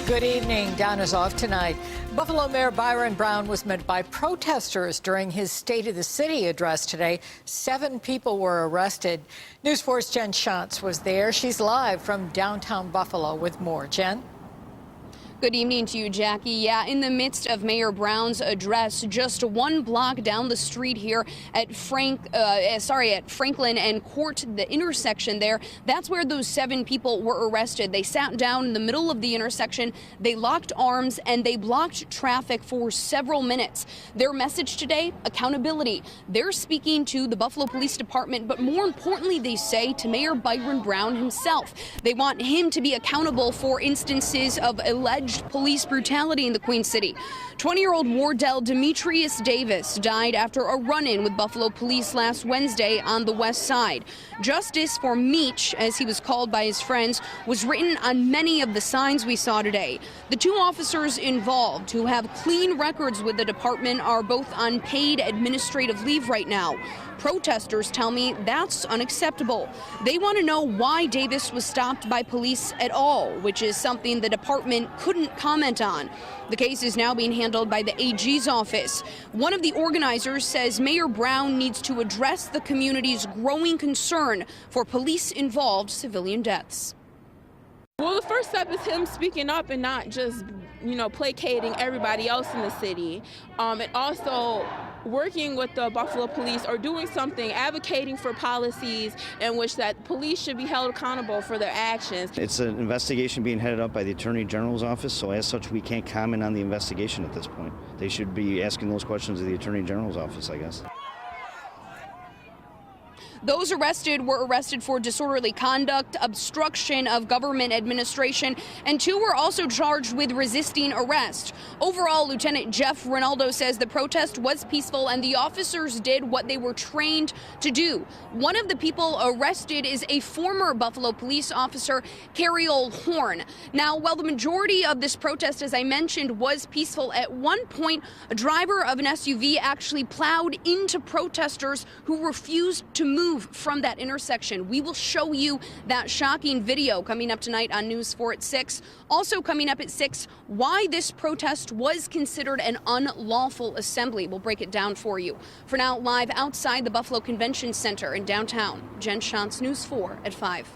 Good evening. Down is off tonight. Buffalo Mayor Byron Brown was met by protesters during his State of the City address today. 7 people were arrested. News 4's Jen Schatz was there. She's live from downtown Buffalo with more. Jen? Good evening to you, Jackie. Yeah, in the midst of Mayor Brown's address, just 1 block down the street here at Franklin and Court, the intersection there, that's where those 7 people were arrested. They sat down in the middle of the intersection, they locked arms, and they blocked traffic for several minutes. Their message today, accountability. They're speaking to the Buffalo Police Department, but more importantly, they say to Mayor Byron Brown himself. They want him to be accountable for instances of alleged police brutality in the Queen City. 20-year-old Wardell Demetrius Davis died after a run-in with Buffalo police last Wednesday on the west side. Justice for Meech, as he was called by his friends, was written on many of the signs we saw today. The 2 officers involved, who have clean records with the department, are both on paid administrative leave right now. Protesters tell me that's unacceptable. They want to know why Davis was stopped by police at all, which is something the department couldn't comment on. The case is now being handled by the AG's office. One of the organizers says Mayor Brown needs to address the community's growing concern for police-involved civilian deaths. Well, the first step is him speaking up and not just, placating everybody else in the city. And also working with the Buffalo Police or doing something, advocating for policies in which that police should be held accountable for their actions. It's an investigation being headed up by the Attorney General's office, so as such we can't comment on the investigation at this point. They should be asking those questions of the Attorney General's office, I guess. Those arrested were arrested for disorderly conduct, obstruction of government administration, and 2 were also charged with resisting arrest. Overall, Lieutenant Jeff Rinaldo says the protest was peaceful and the officers did what they were trained to do. One of the people arrested is a former Buffalo police officer, Carriol Horn. Now, while the majority of this protest, as I mentioned, was peaceful, at one point, a driver of an SUV actually plowed into protesters who refused to move from that intersection. We will show you that shocking video coming up tonight on News 4 at 6. Also coming up at 6, why this protest was considered an unlawful assembly. We'll break it down for you. For now, live outside the Buffalo Convention Center in downtown, Jen Schatz, News 4 at 5.